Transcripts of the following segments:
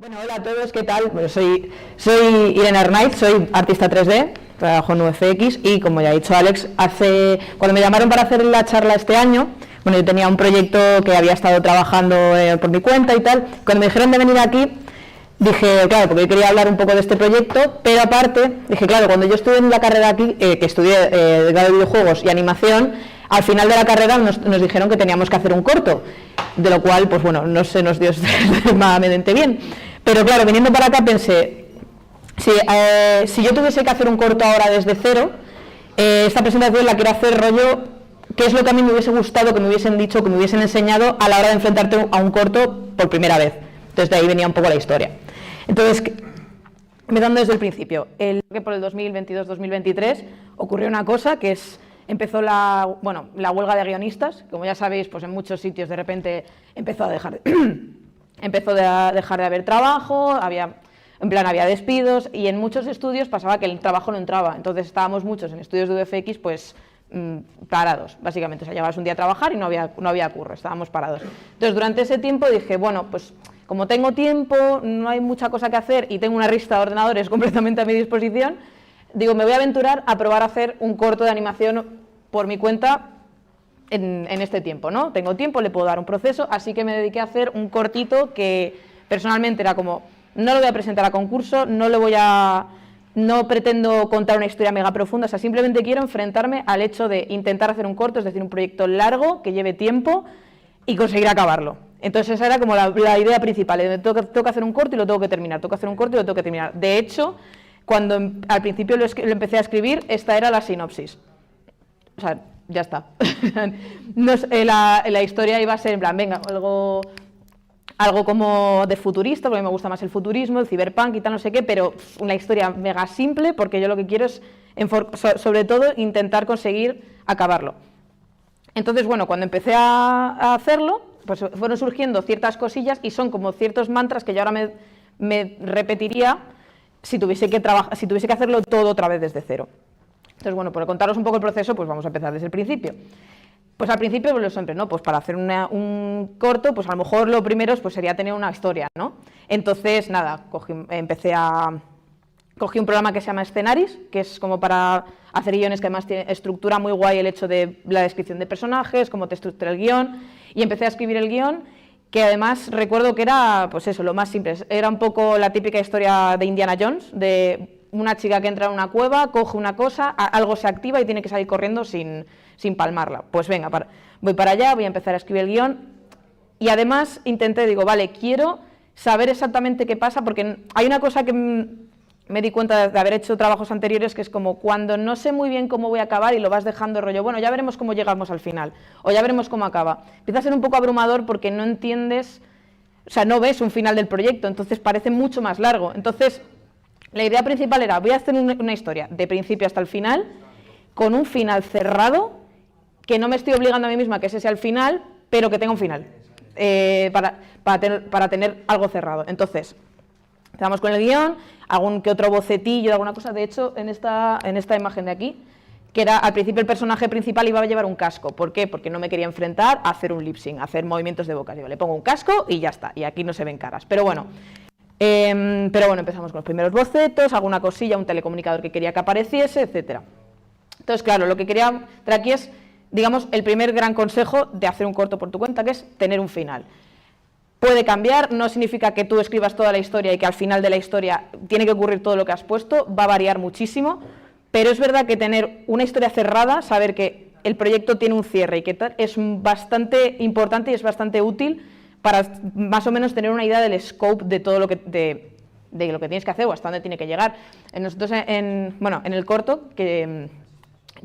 Bueno, hola a todos, ¿qué tal? Bueno, soy Irene Arnaiz, soy artista 3D, trabajo en UFX y, como ya ha dicho Alex, cuando me llamaron para hacer la charla este año, bueno, yo tenía un proyecto que había estado trabajando por mi cuenta y tal. Cuando me dijeron de venir aquí, dije, claro, porque yo quería hablar un poco de este proyecto, pero aparte, dije, claro, cuando yo estuve en la carrera aquí, que estudié grado de videojuegos y animación, al final de la carrera nos dijeron que teníamos que hacer un corto, de lo cual, pues bueno, no se nos dio extremadamente bien. Pero claro, viniendo para acá pensé, si yo tuviese que hacer un corto ahora desde cero, esta presentación la quiero hacer rollo, qué es lo que a mí me hubiese gustado, que me hubiesen dicho, que me hubiesen enseñado a la hora de enfrentarte a un corto por primera vez. Entonces de ahí venía un poco la historia. Entonces, empezando desde el principio, que por el 2022-2023 ocurrió una cosa que es... Empezó la huelga de guionistas, como ya sabéis, pues en muchos sitios de repente empezó a dejar de haber trabajo, había despidos, y en muchos estudios pasaba que el trabajo no entraba. Entonces estábamos muchos en estudios de UFX pues parados, básicamente. O sea, llegabas un día a trabajar y no había curro, estábamos parados. Entonces durante ese tiempo dije, bueno, pues como tengo tiempo, no hay mucha cosa que hacer y tengo una lista de ordenadores completamente a mi disposición, digo, me voy a aventurar a probar a hacer un corto de animación por mi cuenta en este tiempo, ¿no? Tengo tiempo, le puedo dar un proceso, así que me dediqué a hacer un cortito que personalmente era como, no lo voy a presentar a concurso, no pretendo contar una historia mega profunda, o sea, simplemente quiero enfrentarme al hecho de intentar hacer un corto, es decir, un proyecto largo, que lleve tiempo y conseguir acabarlo. Entonces esa era como la idea principal, tengo que hacer un corto y lo tengo que terminar, tengo que hacer un corto y lo tengo que terminar. De hecho, cuando al principio lo empecé a escribir, esta era la sinopsis. O sea, ya está. La historia iba a ser en plan, venga, algo como de futurista, porque me gusta más el futurismo, el ciberpunk y tal, no sé qué, pero una historia mega simple, porque yo lo que quiero es, sobre todo, intentar conseguir acabarlo. Entonces, bueno, cuando empecé a hacerlo, pues fueron surgiendo ciertas cosillas y son como ciertos mantras que yo ahora me repetiría si tuviese que hacerlo todo otra vez desde cero. Entonces, bueno, por contaros un poco el proceso, pues vamos a empezar desde el principio. Pues al principio, pues lo siempre, ¿no? Pues para hacer un corto, pues a lo mejor lo primero pues sería tener una historia, ¿no? Entonces, nada, cogí un programa que se llama Scenaris, que es como para hacer guiones, que además tiene estructura muy guay el hecho de la descripción de personajes, cómo te estructura el guión, y empecé a escribir el guión, que además recuerdo que era, pues eso, lo más simple, era un poco la típica historia de Indiana Jones, de una chica que entra en una cueva, coge una cosa, algo se activa y tiene que salir corriendo sin palmarla. Pues venga, voy para allá, voy a empezar a escribir el guión, y además digo, vale, quiero saber exactamente qué pasa, porque hay una cosa que me di cuenta de haber hecho trabajos anteriores, que es como cuando no sé muy bien cómo voy a acabar y lo vas dejando rollo, bueno, ya veremos cómo llegamos al final, o ya veremos cómo acaba. Empieza a ser un poco abrumador porque no entiendes, o sea, no ves un final del proyecto, entonces parece mucho más largo. Entonces, la idea principal era, voy a hacer una historia de principio hasta el final, con un final cerrado, que no me estoy obligando a mí misma que ese sea el final, pero que tenga un final, para tener algo cerrado. Entonces, empezamos con el guión, algún que otro bocetillo, alguna cosa. De hecho, en esta imagen de aquí, que era al principio el personaje principal iba a llevar un casco. ¿Por qué? Porque no me quería enfrentar a hacer un lip sync, a hacer movimientos de boca. Digo, le pongo un casco y ya está, y aquí no se ven caras. Pero bueno, empezamos con los primeros bocetos, alguna cosilla, un telecomunicador que quería que apareciese, etcétera. Entonces, claro, lo que quería traer aquí es, digamos, el primer gran consejo de hacer un corto por tu cuenta, que es tener un final. Puede cambiar, no significa que tú escribas toda la historia y que al final de la historia tiene que ocurrir todo lo que has puesto, va a variar muchísimo, pero es verdad que tener una historia cerrada, saber que el proyecto tiene un cierre y que tal, es bastante importante y es bastante útil para más o menos tener una idea del scope de todo lo que tienes que hacer o hasta dónde tiene que llegar. Nosotros en el corto, que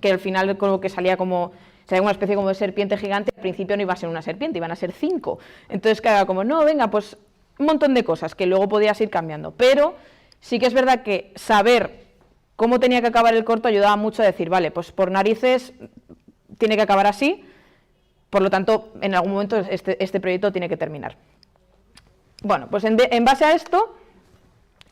al final como que salía una especie como de serpiente gigante, al principio no iba a ser una serpiente, iban a ser 5. Entonces, claro, como, no, venga, pues un montón de cosas que luego podías ir cambiando. Pero sí que es verdad que saber cómo tenía que acabar el corto ayudaba mucho a decir, vale, pues por narices tiene que acabar así, por lo tanto, en algún momento este proyecto tiene que terminar. Bueno, pues en base a esto,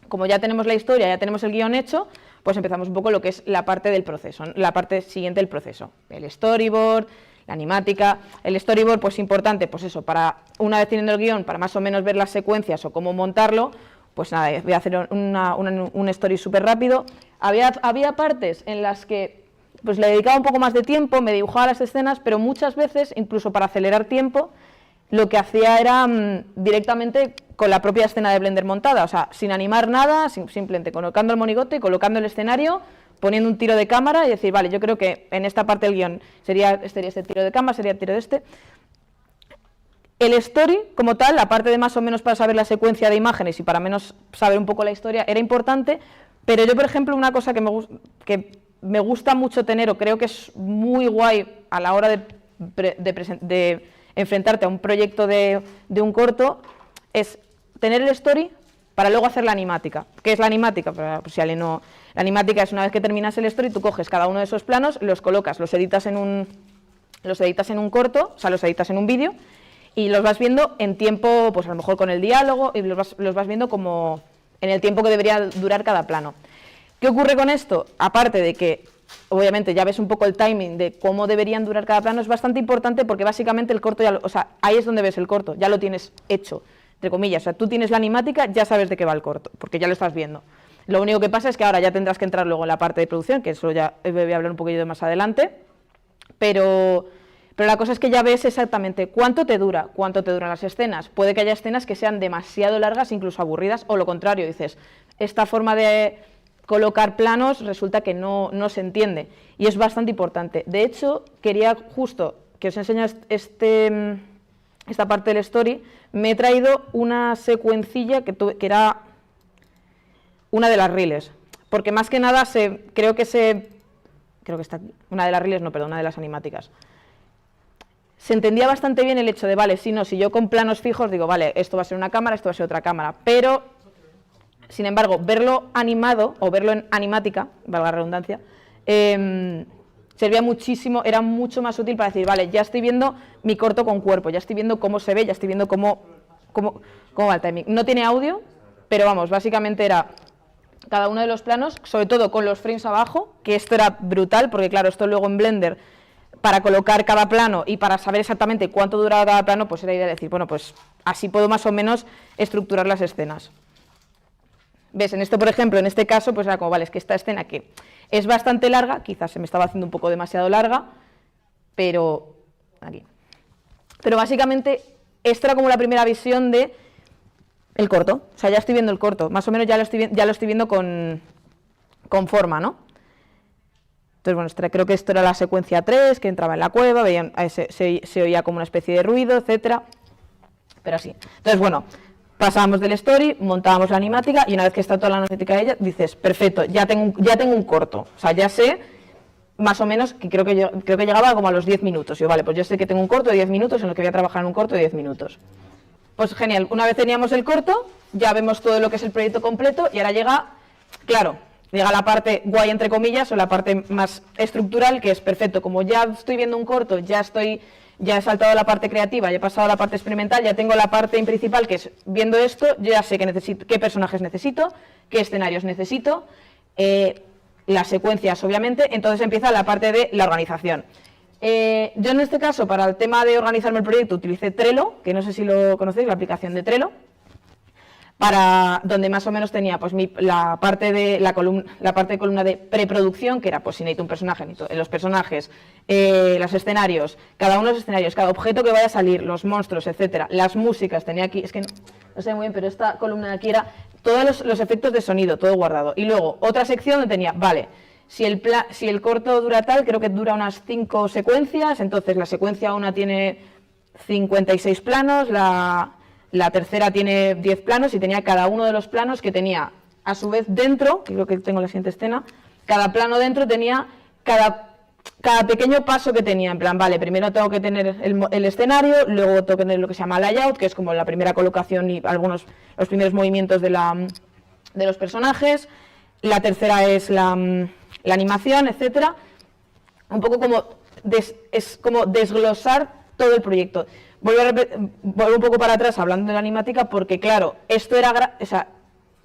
como ya tenemos la historia, ya tenemos el guión hecho, pues empezamos un poco lo que es la parte del proceso, la parte siguiente del proceso, el storyboard, la animática. El storyboard, pues importante, pues eso, para una vez teniendo el guión, para más o menos ver las secuencias o cómo montarlo, pues nada, voy a hacer un story súper rápido. Había partes en las que pues le dedicaba un poco más de tiempo, me dibujaba las escenas, pero muchas veces, incluso para acelerar tiempo, lo que hacía era directamente con la propia escena de Blender montada, o sea, sin animar nada, simplemente colocando el monigote, colocando el escenario, poniendo un tiro de cámara y decir, vale, yo creo que en esta parte del guión sería este tiro de cámara, sería el tiro de este. El story, como tal, aparte de más o menos para saber la secuencia de imágenes y para menos saber un poco la historia, era importante, pero yo, por ejemplo, una cosa que me gusta mucho tener, o creo que es muy guay a la hora de enfrentarte a un proyecto de un corto, es tener el story para luego hacer la animática. ¿Qué es la animática? Pues si alguien no... La animática es una vez que terminas el story, tú coges cada uno de esos planos, los colocas, los editas en un corto, o sea, los editas en un vídeo, y los vas viendo en tiempo, pues a lo mejor con el diálogo, y los vas viendo como en el tiempo que debería durar cada plano. ¿Qué ocurre con esto? Aparte de que, obviamente, ya ves un poco el timing de cómo deberían durar cada plano, es bastante importante porque básicamente el corto, o sea, ahí es donde ves el corto, ya lo tienes hecho, entre comillas, o sea, tú tienes la animática, ya sabes de qué va el corto, porque ya lo estás viendo. Lo único que pasa es que ahora ya tendrás que entrar luego en la parte de producción, que eso ya voy a hablar un poquillo más adelante, pero la cosa es que ya ves exactamente cuánto te duran las escenas. Puede que haya escenas que sean demasiado largas, incluso aburridas, o lo contrario, dices, esta forma de colocar planos resulta que no se entiende, y es bastante importante. De hecho, quería justo que os enseñe esta parte del story. Me he traído una secuencilla que era una de las reels, porque más que nada creo que está aquí, una de las reels, no, perdón, una de las animáticas. Se entendía bastante bien el hecho de, vale, si yo con planos fijos digo, vale, esto va a ser una cámara, esto va a ser otra cámara, pero, sin embargo, verlo animado, o verlo en animática, valga la redundancia, servía muchísimo, era mucho más útil para decir, vale, ya estoy viendo mi corto con cuerpo, ya estoy viendo cómo se ve, ya estoy viendo cómo va el timing. No tiene audio, pero vamos, básicamente era cada uno de los planos, sobre todo con los frames abajo, que esto era brutal, porque claro, esto luego en Blender, para colocar cada plano y para saber exactamente cuánto duraba cada plano, pues era idea de decir, bueno, pues así puedo más o menos estructurar las escenas. ¿Ves? En esto, por ejemplo, en este caso, pues era como, vale, es que esta escena que es bastante larga, quizás se me estaba haciendo un poco demasiado larga, pero aquí. Pero básicamente, esta era como la primera visión de el corto, o sea, ya estoy viendo el corto, más o menos ya lo estoy viendo con forma, ¿no? Entonces, bueno, creo que esto era la secuencia 3, que entraba en la cueva, se oía como una especie de ruido, etcétera, pero así. Entonces, bueno, pasábamos del story, montábamos la animática, y una vez que está toda la animática de ella, dices, perfecto, ya tengo un corto, o sea, ya sé, más o menos, que creo que llegaba como a los 10 minutos, yo, vale, pues yo sé que tengo un corto de 10 minutos en lo que voy a trabajar en un corto de 10 minutos. Pues genial, una vez teníamos el corto, ya vemos todo lo que es el proyecto completo, y ahora llega, claro, llega la parte guay entre comillas, o la parte más estructural, que es perfecto, como ya estoy viendo un corto, ya he saltado a la parte creativa, ya he pasado a la parte experimental, ya tengo la parte principal, que es viendo esto, yo ya sé qué personajes necesito, qué escenarios necesito, las secuencias obviamente, entonces empieza la parte de la organización. Yo en este caso, para el tema de organizarme el proyecto, utilicé Trello, que no sé si lo conocéis, la aplicación de Trello, donde más o menos tenía pues la parte de columna de preproducción, que era pues si necesito un personaje, los personajes, los escenarios, cada uno de los escenarios, cada objeto que vaya a salir, los monstruos, etcétera, las músicas, tenía aquí, es que no sé muy bien, pero esta columna de aquí era todos los efectos de sonido, todo guardado. Y luego otra sección donde tenía, vale, si el corto dura tal, creo que dura unas 5 secuencias, entonces la secuencia 1 tiene 56 planos, la tercera tiene 10 planos, y tenía cada uno de los planos que tenía a su vez dentro, que creo que tengo la siguiente escena, cada plano dentro tenía cada pequeño paso que tenía, en plan, vale, primero tengo que tener el escenario, luego tengo que tener lo que se llama layout, que es como la primera colocación y los primeros movimientos de los personajes, la tercera es la animación, etcétera, un poco como es como desglosar todo el proyecto. Vuelvo un poco para atrás hablando de la animática, porque claro,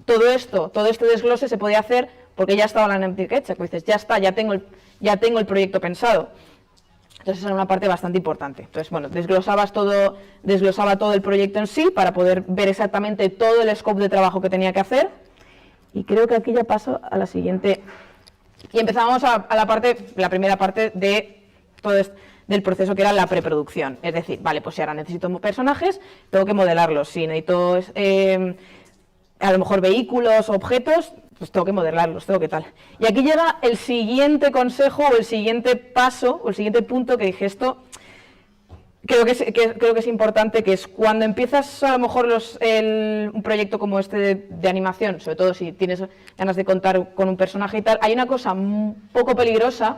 todo este desglose se podía hacer porque ya estaba la animática hecha, que dices, ya está, ya tengo el proyecto pensado. Entonces era una parte bastante importante. Entonces, bueno, desglosaba todo el proyecto en sí para poder ver exactamente todo el scope de trabajo que tenía que hacer. Y creo que aquí ya paso a la siguiente. Y empezábamos a la primera parte de todo del proceso, que era la preproducción. Es decir, vale, pues si ahora necesito personajes, tengo que modelarlos. Si necesito a lo mejor vehículos o objetos, pues tengo que modelarlos, tengo que tal. Y aquí llega el siguiente consejo o el siguiente paso o el siguiente punto que dije, esto creo que es importante, que es cuando empiezas a lo mejor un proyecto como este de animación, sobre todo si tienes ganas de contar con un personaje y tal, hay una cosa un poco peligrosa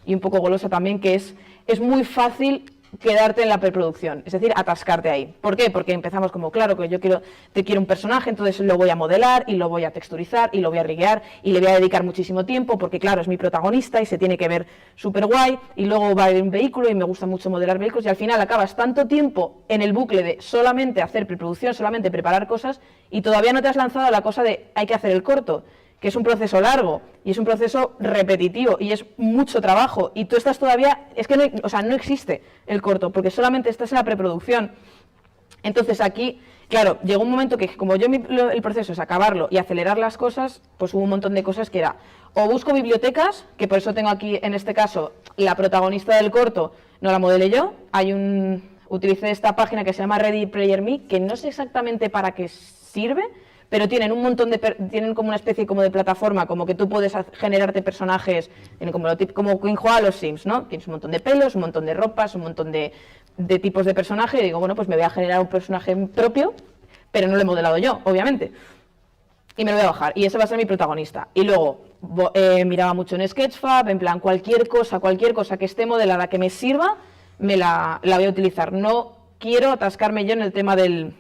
y un poco golosa también, que es muy fácil quedarte en la preproducción, es decir, atascarte ahí. ¿Por qué? Porque empezamos como, claro, que te quiero un personaje, entonces lo voy a modelar y lo voy a texturizar y lo voy a riguear y le voy a dedicar muchísimo tiempo porque, claro, es mi protagonista y se tiene que ver súper guay, y luego va a haber un vehículo y me gusta mucho modelar vehículos, y al final acabas tanto tiempo en el bucle de solamente hacer preproducción, solamente preparar cosas, y todavía no te has lanzado a la cosa de hay que hacer el corto, que es un proceso largo y es un proceso repetitivo y es mucho trabajo, y tú estás todavía, es que no existe el corto, porque solamente estás en la preproducción. Entonces aquí, claro, llegó un momento que como el proceso es acabarlo y acelerar las cosas, pues hubo un montón de cosas que era, o busco bibliotecas, que por eso tengo aquí en este caso la protagonista del corto, no la modelé yo, utilicé esta página que se llama Ready Player Me, que no sé exactamente para qué sirve, pero tienen un montón tienen como una especie como de plataforma, como que tú puedes generarte personajes, como quien juega a los Sims, ¿no? Tienes un montón de pelos, un montón de ropas, un montón de tipos de personaje, y digo, bueno, pues me voy a generar un personaje propio, pero no lo he modelado yo, obviamente, y me lo voy a bajar, y ese va a ser mi protagonista. Y luego miraba mucho en Sketchfab, en plan, cualquier cosa que esté modelada, que me sirva, la voy a utilizar. No quiero atascarme yo en el tema del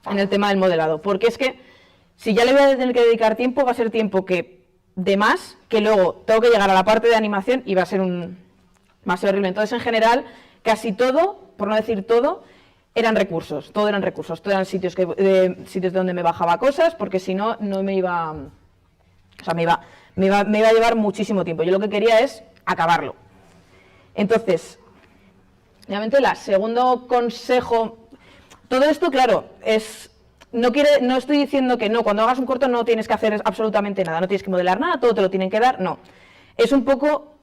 modelado, porque es que si ya le voy a tener que dedicar tiempo, va a ser tiempo de más, que luego tengo que llegar a la parte de animación y va a ser horrible. Entonces, en general, casi todo, por no decir todo, eran recursos, todo eran sitios de donde me bajaba cosas, porque si no, no me iba, o sea, me iba a llevar muchísimo tiempo. Yo lo que quería es acabarlo. Entonces, obviamente, el segundo consejo, todo esto, claro, no estoy diciendo que no, cuando hagas un corto no tienes que hacer absolutamente nada, no tienes que modelar nada, todo te lo tienen que dar, no. Es un poco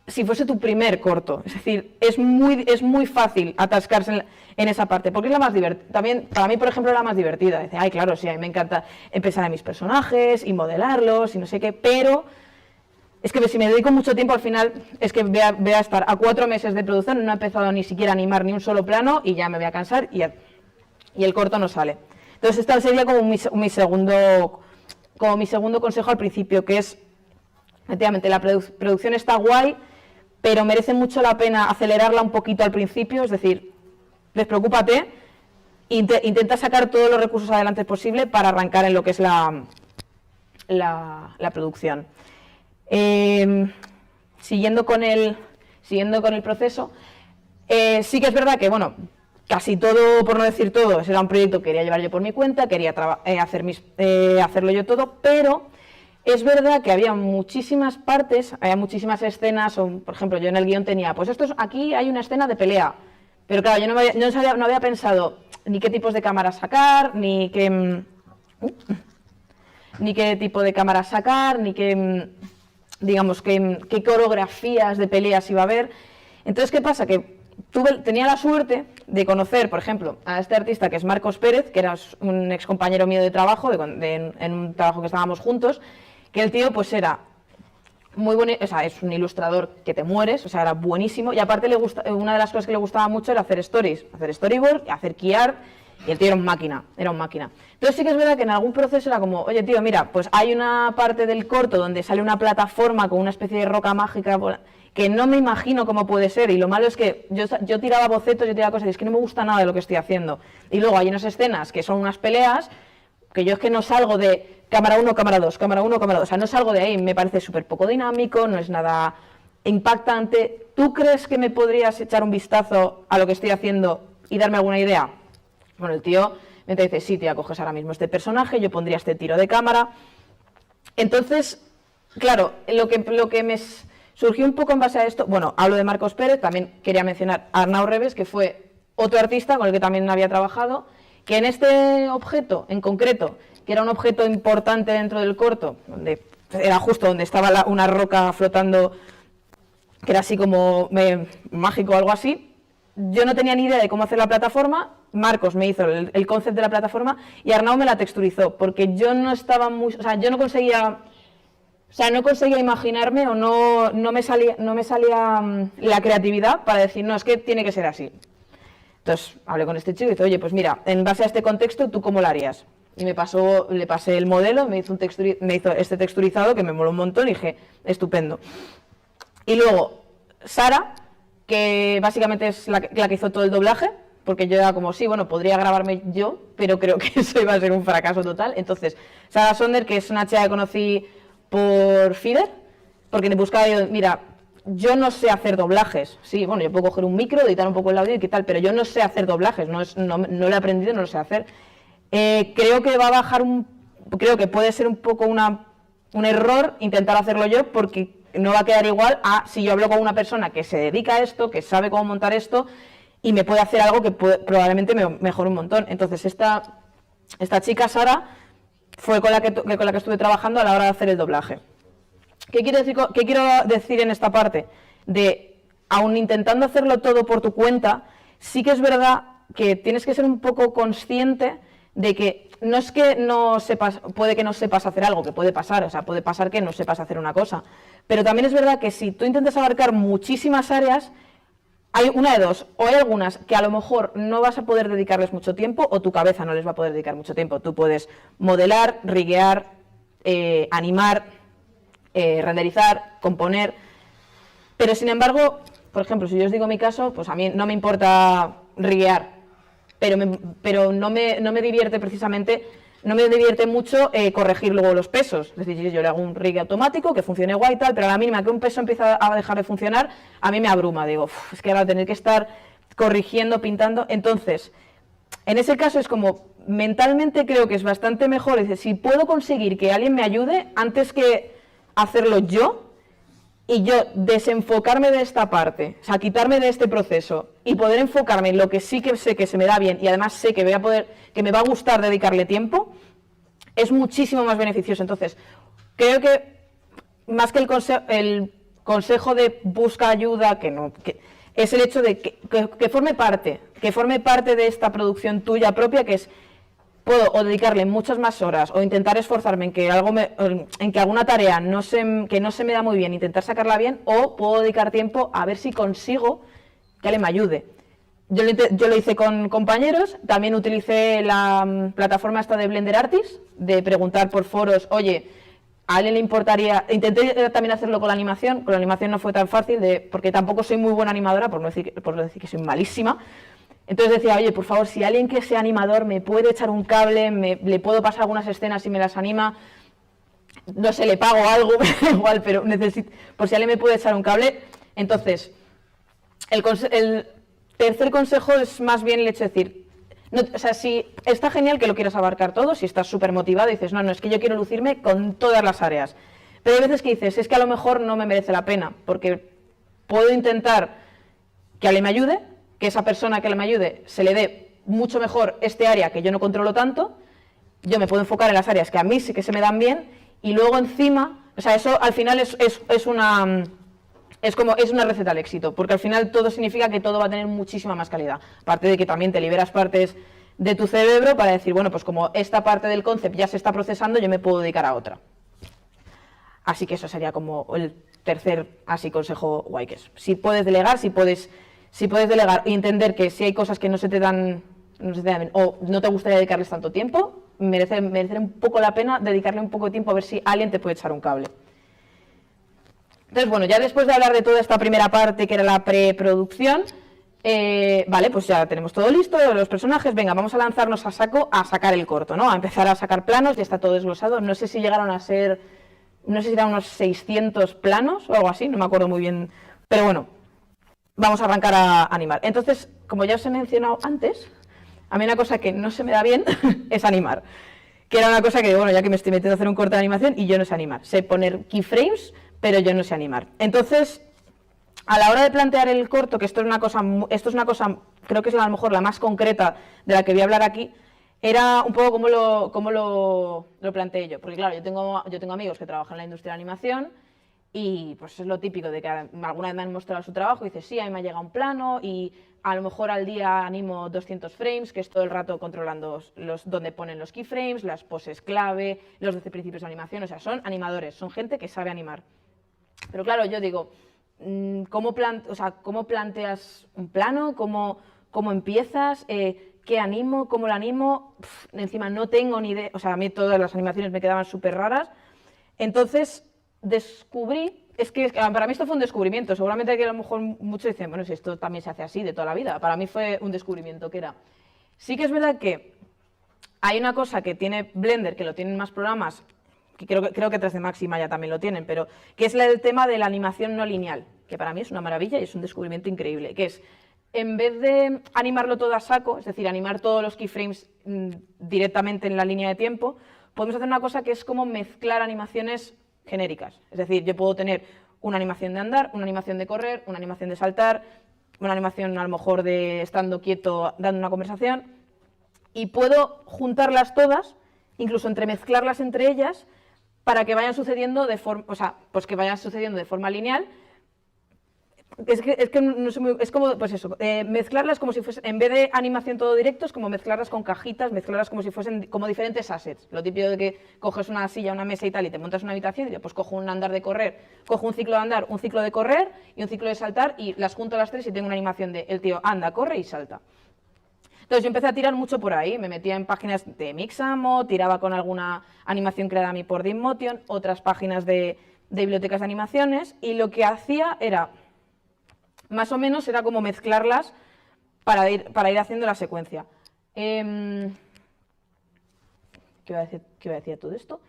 si fuese tu primer corto, es decir, es muy fácil atascarse en esa parte, porque es la más divertida. También, para mí, por ejemplo, es la más divertida. Dice, ay, claro, sí, a mí me encanta empezar a mis personajes y modelarlos y no sé qué, pero es que si me dedico mucho tiempo, al final es que voy a estar a 4 meses de producción, no he empezado ni siquiera a animar ni un solo plano y ya me voy a cansar y el corto no sale. Entonces, esta sería como mi segundo consejo al principio, que es, efectivamente, la producción está guay, pero merece mucho la pena acelerarla un poquito al principio, es decir, despreocúpate, intenta sacar todos los recursos adelante posible para arrancar en lo que es la producción. Siguiendo con el proceso, sí que es verdad que, bueno, casi todo, por no decir todo, era un proyecto que quería llevar yo por mi cuenta, quería hacerlo yo todo, pero es verdad que había muchísimas partes, había muchísimas escenas, por ejemplo, yo en el guión tenía, pues aquí hay una escena de pelea, pero claro, yo no había pensado ni qué tipos de cámaras sacar, ni qué tipo de cámaras sacar, ni digamos, qué coreografías de peleas iba a haber. Entonces, ¿qué pasa? Que tenía la suerte de conocer, por ejemplo, a este artista que es Marcos Pérez, que era un ex compañero mío de trabajo, en un trabajo que estábamos juntos, que el tío pues era muy bueno, o sea, es un ilustrador que te mueres, o sea, era buenísimo, y aparte una de las cosas que le gustaba mucho era hacer storyboard, hacer key art, y el tío era un máquina. Entonces sí que es verdad que en algún proceso era como, oye tío, mira, pues hay una parte del corto donde sale una plataforma con una especie de roca mágica que no me imagino cómo puede ser, y lo malo es que yo tiraba bocetos, yo tiraba cosas, y es que no me gusta nada de lo que estoy haciendo. Y luego hay unas escenas que son unas peleas, que yo es que no salgo de cámara 1, cámara 2, cámara 1, cámara 2, o sea, no salgo de ahí, me parece súper poco dinámico, no es nada impactante. ¿Tú crees que me podrías echar un vistazo a lo que estoy haciendo y darme alguna idea? Bueno, el tío me dice, sí, tía, coges ahora mismo este personaje, yo pondría este tiro de cámara. Entonces, claro, lo que surgió un poco en base a esto. Bueno, hablo de Marcos Pérez, también quería mencionar a Arnau Reves, que fue otro artista con el que también había trabajado, que en este objeto en concreto, que era un objeto importante dentro del corto, donde era justo donde estaba una roca flotando, que era así como mágico o algo así, yo no tenía ni idea de cómo hacer la plataforma. Marcos me hizo el concepto de la plataforma y Arnau me la texturizó, porque yo no estaba muy, o sea, yo no conseguía, no conseguía imaginarme o no me salía la creatividad para decir, no, es que tiene que ser así. Entonces hablé con este chico y dije, oye, pues mira, en base a este contexto, ¿tú cómo lo harías? Y le pasé el modelo, me hizo este texturizado que me moló un montón y dije, estupendo. Y luego, Sara, que básicamente es la que hizo todo el doblaje, porque yo era como, sí, bueno, podría grabarme yo, pero creo que eso iba a ser un fracaso total. Entonces, Sara Sonder, que es una chica que conocí por Fiverr, porque me buscaba yo, mira, yo no sé hacer doblajes. Sí, bueno, yo puedo coger un micro, editar un poco el audio y qué tal, pero yo no sé hacer doblajes, no lo he aprendido, no lo sé hacer. Creo que va a bajar creo que puede ser un poco un error intentar hacerlo yo, porque no va a quedar igual a si yo hablo con una persona que se dedica a esto, que sabe cómo montar esto y me puede hacer algo que probablemente me mejore un montón. Entonces esta chica, Sara, fue con la que estuve trabajando a la hora de hacer el doblaje. ¿Qué quiero decir en esta parte? Aun intentando hacerlo todo por tu cuenta, sí que es verdad que tienes que ser un poco consciente de que no es que no sepas, puede que no sepas hacer algo, que puede pasar, o sea, puede pasar que no sepas hacer una cosa, pero también es verdad que si tú intentas abarcar muchísimas áreas, hay una de dos, o hay algunas que a lo mejor no vas a poder dedicarles mucho tiempo, o tu cabeza no les va a poder dedicar mucho tiempo. Tú puedes modelar, riguear, animar, renderizar, componer, pero sin embargo, por ejemplo, si yo os digo mi caso, pues a mí no me importa riguear, pero no me divierte precisamente, no me divierte mucho corregir luego los pesos. Es decir, yo le hago un rig automático que funcione guay y tal, pero a la mínima que un peso empieza a dejar de funcionar, a mí me abruma. Digo, es que ahora tener que estar corrigiendo, pintando. Entonces, en ese caso es como, mentalmente creo que es bastante mejor, es decir, si puedo conseguir que alguien me ayude antes que hacerlo yo, y yo desenfocarme de esta parte, o sea, quitarme de este proceso y poder enfocarme en lo que sí que sé que se me da bien y además sé que me va a gustar dedicarle tiempo, es muchísimo más beneficioso. Entonces, creo que más que el consejo de busca ayuda, que es el hecho de que forme parte de esta producción tuya propia, que es puedo o dedicarle muchas más horas o intentar esforzarme en que alguna tarea que no se me da muy bien, intentar sacarla bien, o puedo dedicar tiempo a ver si consigo que alguien me ayude. Yo lo hice con compañeros, también utilicé la plataforma esta de Blender Artist, de preguntar por foros, oye, a alguien le importaría, intenté también hacerlo con la animación no fue tan fácil, porque tampoco soy muy buena animadora, por no decir que soy malísima. Entonces decía, oye, por favor, si alguien que sea animador me puede echar un cable, le puedo pasar algunas escenas y me las anima, no sé, le pago algo, me da igual, pero necesito, por si alguien me puede echar un cable. Entonces, el tercer consejo es más bien el hecho de decir, o sea, si está genial que lo quieras abarcar todo, si estás súper motivado y dices, no, es que yo quiero lucirme con todas las áreas, pero hay veces que dices, es que a lo mejor no me merece la pena, porque puedo intentar que alguien me ayude, que esa persona que me ayude se le dé mucho mejor este área que yo no controlo tanto, yo me puedo enfocar en las áreas que a mí sí que se me dan bien, y luego encima, o sea, eso al final es una receta al éxito, porque al final todo significa que todo va a tener muchísima más calidad, aparte de que también te liberas partes de tu cerebro para decir, bueno, pues como esta parte del concept ya se está procesando, yo me puedo dedicar a otra. Así que eso sería como el tercer consejo guay, que es, si puedes delegar, si puedes delegar y entender que si hay cosas que no se te dan bien, o no te gustaría dedicarles tanto tiempo, merece un poco la pena dedicarle un poco de tiempo a ver si alguien te puede echar un cable. Entonces, bueno, ya después de hablar de toda esta primera parte, que era la preproducción, vale, pues ya tenemos todo listo, los personajes, venga, vamos a lanzarnos a saco a sacar el corto, ¿no? A empezar a sacar planos, ya está todo desglosado, no sé si llegaron a ser, no sé si eran unos 600 planos o algo así, no me acuerdo muy bien, pero bueno, vamos a arrancar a animar. Entonces, como ya os he mencionado antes, a mí una cosa que no se me da bien es animar, que era una cosa que, bueno, ya que me estoy metiendo a hacer un corto de animación y yo no sé animar, sé poner keyframes, pero yo no sé animar. Entonces, a la hora de plantear el corto, que esto es una cosa, creo que es a lo mejor la más concreta de la que voy a hablar aquí, era un poco cómo lo planteé yo. Porque claro, yo tengo amigos que trabajan en la industria de la animación y pues es lo típico de que alguna vez me han mostrado su trabajo y dices, sí, a mí me ha llegado un plano y a lo mejor al día animo 200 frames, que es todo el rato controlando donde ponen los keyframes, las poses clave, los 12 principios de animación, o sea, son animadores, son gente que sabe animar. Pero claro, yo digo, ¿cómo planteas un plano? ¿Cómo empiezas? ¿Qué animo? ¿Cómo lo animo? Encima no tengo ni idea, o sea, a mí todas las animaciones me quedaban súper raras. Entonces descubrí, es que para mí esto fue un descubrimiento, seguramente que a lo mejor muchos dicen, bueno, si esto también se hace así de toda la vida, para mí fue un descubrimiento, que era, sí que es verdad que hay una cosa que tiene Blender, que lo tienen más programas, que creo que 3D Max y Maya también lo tienen, pero que es el tema de la animación no lineal, que para mí es una maravilla y es un descubrimiento increíble, que es, en vez de animarlo todo a saco, es decir, animar todos los keyframes directamente en la línea de tiempo, podemos hacer una cosa que es como mezclar animaciones genéricas. Es decir, yo puedo tener una animación de andar, una animación de correr, una animación de saltar, una animación a lo mejor de estando quieto dando una conversación, y puedo juntarlas todas, incluso entremezclarlas entre ellas, para que vayan sucediendo de forma, pues que vayan sucediendo de forma lineal. Es que no sé es como, pues eso, mezclarlas como si fuesen, en vez de animación todo directo, es como mezclarlas con cajitas, mezclarlas como si fuesen como diferentes assets. Lo típico de que coges una silla, una mesa y tal, y te montas una habitación, y pues cojo un andar de correr, cojo un ciclo de andar, un ciclo de correr y un ciclo de saltar, y las junto a las tres y tengo una animación de el tío anda, corre y salta. Entonces yo empecé a tirar mucho por ahí, me metía en páginas de Mixamo, tiraba con alguna animación creada a mí por Daymotion, otras páginas de bibliotecas de animaciones, y lo que hacía era, más o menos, era como mezclarlas para ir haciendo la secuencia. ¿Qué iba a decir todo esto?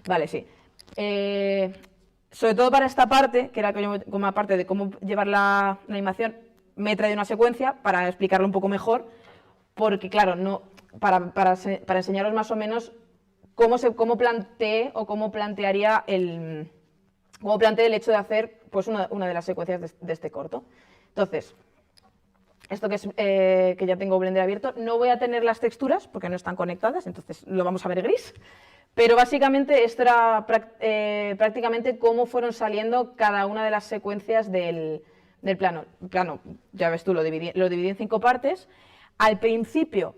Vale, sí. Sobre todo para esta parte, que era como aparte de cómo llevar la animación, me he traído una secuencia para explicarlo un poco mejor, porque claro, no, para enseñaros más o menos cómo planteé o cómo plantearía el hecho de hacer pues una de las secuencias de este corto. Entonces, esto que es que ya tengo Blender abierto, no voy a tener las texturas porque no están conectadas, entonces lo vamos a ver gris. Pero básicamente esto era prácticamente cómo fueron saliendo cada una de las secuencias del plano. El plano, ya ves tú, lo dividí en 5 partes. Al principio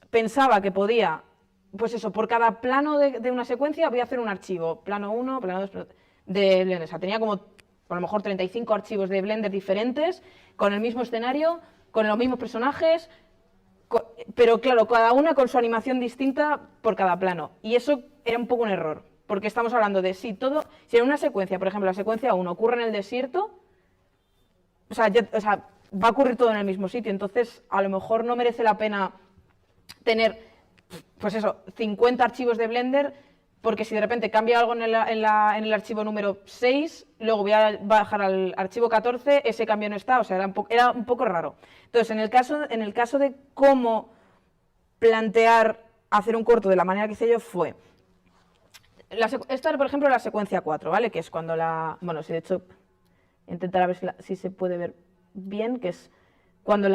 pensaba que podía, pues eso, por cada plano de una secuencia voy a hacer un archivo, plano 1, plano 2, de Blender. O sea, tenía como a lo mejor 35 archivos de Blender diferentes, con el mismo escenario, con los mismos personajes, pero claro, cada una con su animación distinta por cada plano. Y eso era un poco un error, porque estamos hablando de si en una secuencia, por ejemplo, la secuencia 1 ocurre en el desierto, o sea, va a ocurrir todo en el mismo sitio, entonces a lo mejor no merece la pena tener, pues eso, 50 archivos de Blender, porque si de repente cambia algo en el archivo número 6, luego voy a bajar al archivo 14, ese cambio no está, o sea, era un poco raro. Entonces, en el caso de cómo plantear hacer un corto de la manera que hice yo fue, esta era, por ejemplo, la secuencia 4, ¿vale? Que es cuando bueno, si de hecho, intentar a ver si se puede ver bien, que es cuando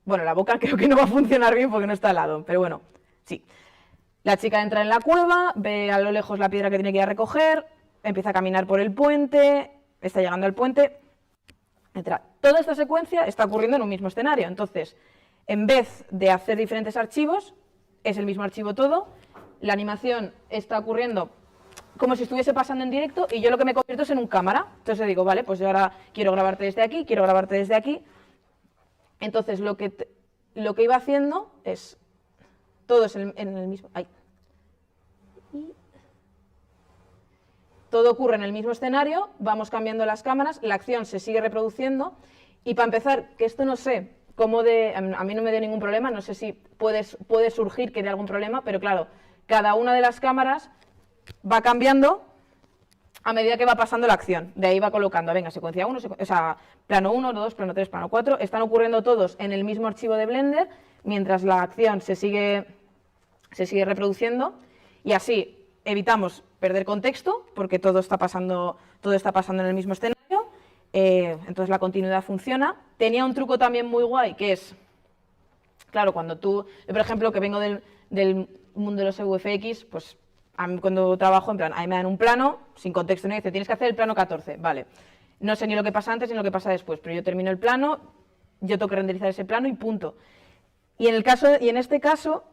bueno, la boca creo que no va a funcionar bien porque no está al lado, pero bueno, sí. La chica entra en la cueva, ve a lo lejos la piedra que tiene que ir a recoger, empieza a caminar por el puente, está llegando al puente, etc. Toda esta secuencia está ocurriendo en un mismo escenario, entonces, en vez de hacer diferentes archivos, es el mismo archivo todo, la animación está ocurriendo como si estuviese pasando en directo y yo lo que me convierto es en un cámara. Entonces digo, vale, pues yo ahora quiero grabarte desde aquí, quiero grabarte desde aquí. Entonces lo que iba haciendo es, todos en el mismo... Todo ocurre en el mismo escenario, vamos cambiando las cámaras, la acción se sigue reproduciendo y para empezar, que esto no sé cómo a mí no me dio ningún problema, no sé si puede surgir que dé algún problema, pero claro, cada una de las cámaras va cambiando a medida que va pasando la acción, de ahí va colocando, venga, secuencia 1, o sea, plano 1, 2, plano 3, plano 4, están ocurriendo todos en el mismo archivo de Blender, mientras la acción se sigue reproduciendo, y así evitamos perder contexto, porque todo está pasando en el mismo escenario, entonces la continuidad funciona. Tenía un truco también muy guay, que es, claro, cuando yo por ejemplo, que vengo del mundo de los VFX, pues a mí cuando trabajo, en plan, a mí me dan un plano, sin contexto, me dice, tienes que hacer el plano 14, vale. No sé ni lo que pasa antes ni lo que pasa después, pero yo termino el plano, yo tengo que renderizar ese plano y punto. Y en este caso,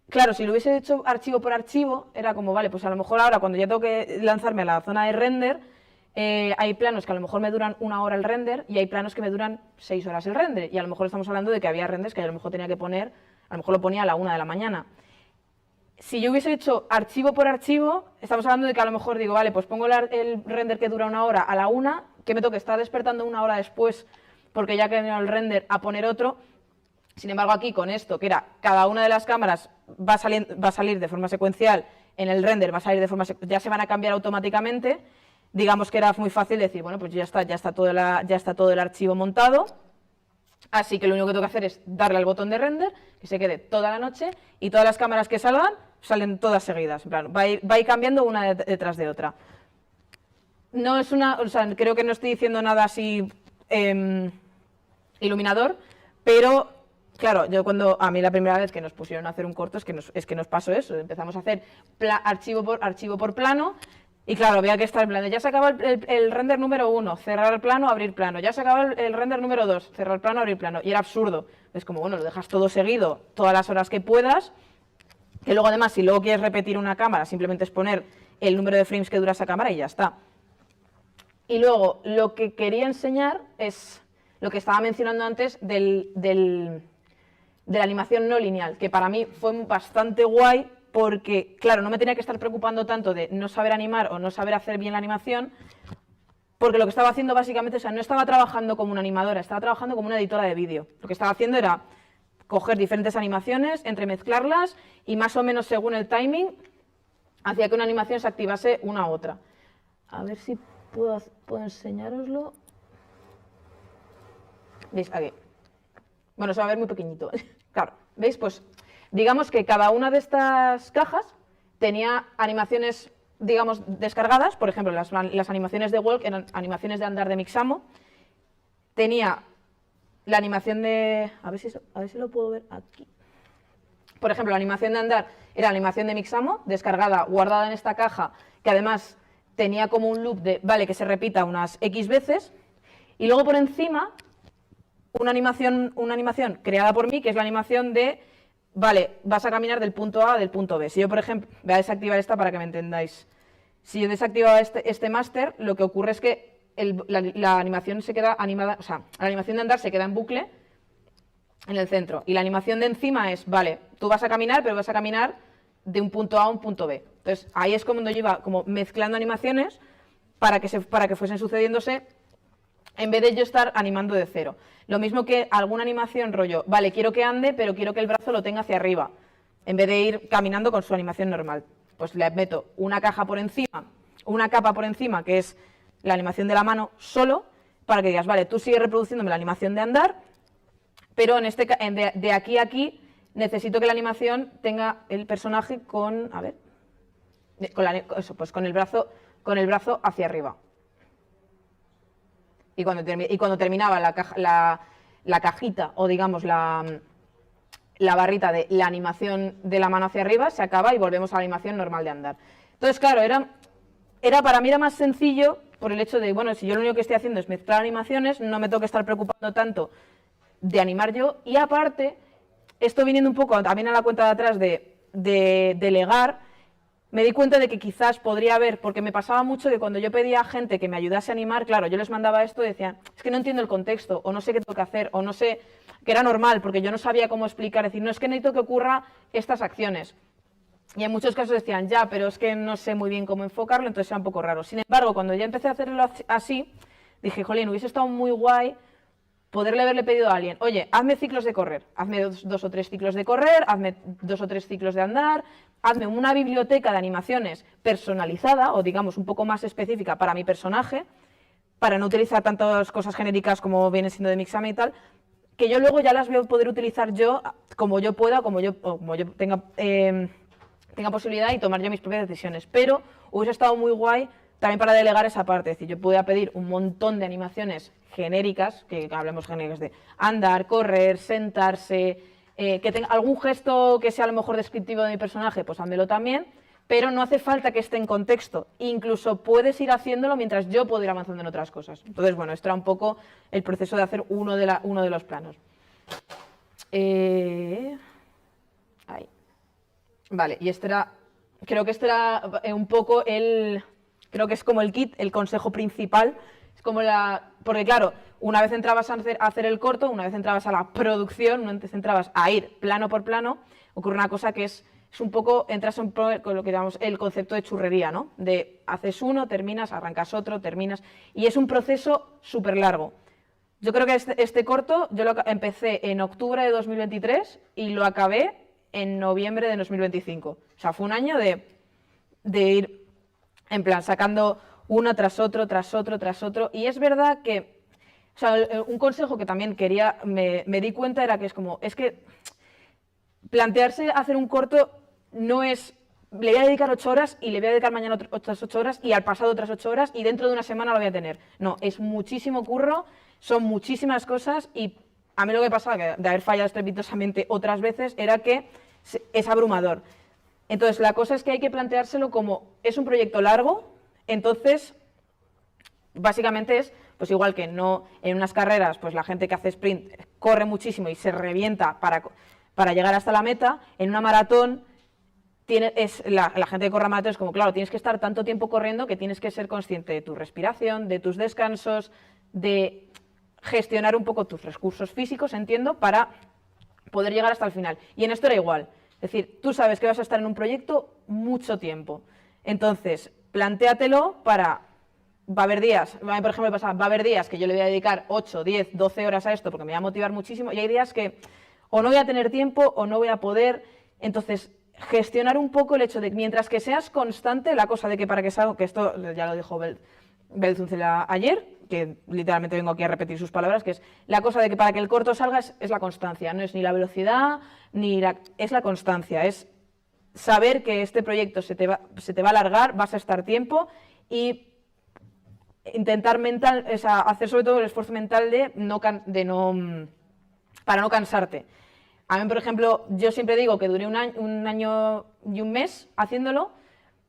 claro, si lo hubiese hecho archivo por archivo, era como, vale, pues a lo mejor ahora cuando ya tengo que lanzarme a la zona de render, hay planos que a lo mejor me duran 1 hora el render y hay planos que me duran 6 horas el render. Y a lo mejor estamos hablando de que había renders que a lo mejor tenía que poner, a lo mejor lo ponía a la 1 de la mañana. Si yo hubiese hecho archivo por archivo, estamos hablando de que a lo mejor digo, vale, pues pongo el render que dura 1 hora a la 1, que me toque estar despertando 1 hora después, porque ya que he venido el render a poner otro. Sin embargo, aquí con esto, que era cada una de las cámaras va a salir de forma secuencial, en el render va a salir de forma ya se van a cambiar automáticamente, digamos que era muy fácil decir, bueno, pues ya está todo el archivo montado, así que lo único que tengo que hacer es darle al botón de render, que se quede toda la noche, y todas las cámaras que salgan, salen todas seguidas, en plan, va a ir cambiando una detrás de otra. No es o sea, creo que no estoy diciendo nada así iluminador, pero claro, a mí la primera vez que nos pusieron a hacer un corto es que nos pasó eso, empezamos a hacer archivo por plano, y claro, había que estar en plan, ya se acaba el render número 1, cerrar el plano, abrir plano, ya se acaba el render número 2, cerrar el plano, abrir plano, y era absurdo. Es como, bueno, lo dejas todo seguido, todas las horas que puedas, que luego además, si luego quieres repetir una cámara, simplemente es poner el número de frames que dura esa cámara y ya está. Y luego, lo que quería enseñar es lo que estaba mencionando antes de la animación no lineal, que para mí fue bastante guay, porque, claro, no me tenía que estar preocupando tanto de no saber animar o no saber hacer bien la animación, porque lo que estaba haciendo básicamente, o sea, no estaba trabajando como una animadora, estaba trabajando como una editora de vídeo. Lo que estaba haciendo era coger diferentes animaciones, entremezclarlas y más o menos según el timing, hacía que una animación se activase una u otra. A ver si puedo enseñároslo. ¿Veis? Aquí. Bueno, se va a ver muy pequeñito. Claro, ¿veis? Pues digamos que cada una de estas cajas tenía animaciones, digamos, descargadas. Por ejemplo, las animaciones de Walk eran animaciones de andar de Mixamo. Tenía la animación de... A ver si lo puedo ver aquí. Por ejemplo, la animación de andar era la animación de Mixamo, descargada, guardada en esta caja, que además tenía como un loop de, vale, que se repita unas X veces. Y luego por encima, una animación creada por mí, que es la animación de... Vale, vas a caminar del punto A al punto B. Si yo, por ejemplo, voy a desactivar esta para que me entendáis. Si yo desactivaba este máster, lo que ocurre es que la animación se queda animada, o sea, la animación de andar se queda en bucle en el centro. Y la animación de encima es, vale, tú vas a caminar, pero vas a caminar de un punto A a un punto B. Entonces, ahí es como yo iba como mezclando animaciones para que fuesen sucediéndose, en vez de yo estar animando de cero. Lo mismo que alguna animación rollo, vale, quiero que ande, pero quiero que el brazo lo tenga hacia arriba, en vez de ir caminando con su animación normal. Pues le meto una caja por encima, una capa por encima, que es la animación de la mano solo, para que digas, vale, tú sigues reproduciéndome la animación de andar, pero de aquí a aquí necesito que la animación tenga el personaje con, a ver, con el brazo hacia arriba. Y cuando terminaba la cajita, o digamos la barrita de la animación de la mano hacia arriba, se acaba y volvemos a la animación normal de andar. Entonces, claro, para mí era más sencillo por el hecho de, bueno, si yo lo único que estoy haciendo es mezclar animaciones, no me tengo que estar preocupando tanto de animar yo. Y aparte, esto viniendo un poco también a la cuenta de atrás de delegar, me di cuenta de que quizás podría haber, porque me pasaba mucho que cuando yo pedía a gente que me ayudase a animar, claro, yo les mandaba esto y decían, es que no entiendo el contexto, o no sé qué tengo que hacer, o no sé, que era normal, porque yo no sabía cómo explicar, decir, no, es que necesito que ocurra estas acciones. Y en muchos casos decían, ya, pero es que no sé muy bien cómo enfocarlo, entonces era un poco raro. Sin embargo, cuando ya empecé a hacerlo así, dije, jolín, hubiese estado muy guay poderle haberle pedido a alguien, oye, hazme ciclos de correr, hazme dos o tres ciclos de correr, hazme 2 o 3 ciclos de andar, hazme una biblioteca de animaciones personalizada, o digamos un poco más específica para mi personaje, para no utilizar tantas cosas genéricas como viene siendo de Mixamo y tal, que yo luego ya las voy a poder utilizar yo como yo pueda, como yo tenga tenga posibilidad y tomar yo mis propias decisiones. Pero hubiese estado muy guay también para delegar esa parte, es decir, yo podía pedir un montón de animaciones genéricas, que hablemos genéricas de andar, correr, sentarse, que tenga algún gesto que sea a lo mejor descriptivo de mi personaje, pues házmelo también, pero no hace falta que esté en contexto, incluso puedes ir haciéndolo mientras yo puedo ir avanzando en otras cosas. Entonces, bueno, esto era un poco el proceso de hacer uno de los planos. Ahí. Vale, y creo que este era un poco creo que es como el kit, el consejo principal, es como porque claro, una vez entrabas a hacer el corto, una vez entrabas a la producción, una vez entrabas a ir plano por plano, ocurre una cosa que es un poco, entras con lo que llamamos el concepto de churrería, ¿no? De haces uno, terminas, arrancas otro, terminas, y es un proceso súper largo. Yo creo que este corto, yo lo empecé en octubre de 2023 y lo acabé en noviembre de 2025. O sea, fue un año de ir, en plan, sacando uno tras otro, tras otro, tras otro. Y es verdad que, o sea, un consejo que también me di cuenta era que es que plantearse hacer un corto no es, le voy a dedicar 8 horas y le voy a dedicar mañana otras 8 horas y al pasado otras 8 horas y dentro de una semana lo voy a tener. No, es muchísimo curro, son muchísimas cosas y a mí lo que pasaba, que de haber fallado estrepitosamente otras veces, era que es abrumador. Entonces, la cosa es que hay que planteárselo como, es un proyecto largo, entonces, básicamente es, pues igual que no en unas carreras, pues la gente que hace sprint corre muchísimo y se revienta para llegar hasta la meta, en una maratón, la gente que corre maratón es como, claro, tienes que estar tanto tiempo corriendo que tienes que ser consciente de tu respiración, de tus descansos, de gestionar un poco tus recursos físicos, entiendo, para poder llegar hasta el final. Y en esto era igual. Es decir, tú sabes que vas a estar en un proyecto mucho tiempo. Entonces, plantéatelo va a haber días, por ejemplo, va a haber días que yo le voy a dedicar 8, 10, 12 horas a esto porque me va a motivar muchísimo y hay días que o no voy a tener tiempo o no voy a poder. Entonces, gestionar un poco el hecho de que mientras que seas constante, la cosa de que para que salga, que esto ya lo dijo Belzuncela ayer, que literalmente vengo aquí a repetir sus palabras, que es la cosa de que para que el corto salga es la constancia, no es ni la velocidad, es la constancia, es saber que este proyecto se te va a alargar, vas a estar tiempo y intentar hacer sobre todo el esfuerzo mental para no cansarte. A mí, por ejemplo, yo siempre digo que duré un año y un mes haciéndolo,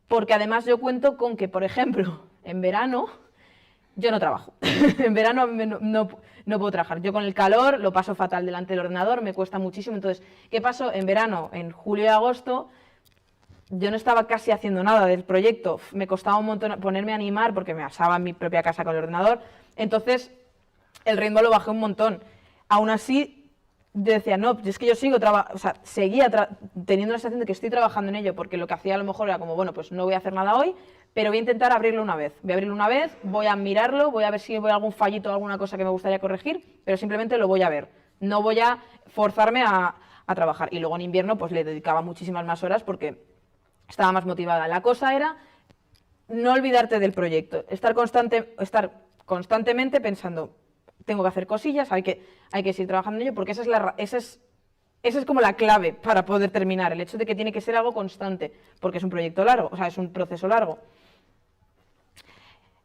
porque además yo cuento con que, por ejemplo, en verano yo no trabajo. En verano no puedo trabajar. Yo con el calor lo paso fatal delante del ordenador, me cuesta muchísimo. Entonces, ¿qué pasó? En verano, en julio y agosto, yo no estaba casi haciendo nada del proyecto. Me costaba un montón ponerme a animar porque me asaba en mi propia casa con el ordenador. Entonces, el ritmo lo bajé un montón. Aún así, yo decía, no, es que yo seguía teniendo la sensación de que estoy trabajando en ello, porque lo que hacía a lo mejor era como, bueno, pues no voy a hacer nada hoy, pero voy a intentar abrirlo una vez. Voy a abrirlo una vez, voy a mirarlo, voy a ver si veo algún fallito o alguna cosa que me gustaría corregir, pero simplemente lo voy a ver. No voy a forzarme a trabajar. Y luego en invierno pues le dedicaba muchísimas más horas porque estaba más motivada. La cosa era no olvidarte del proyecto, estar constantemente pensando, tengo que hacer cosillas, hay que seguir trabajando en ello, porque esa es como la clave para poder terminar, el hecho de que tiene que ser algo constante, porque es un proyecto largo, o sea, es un proceso largo.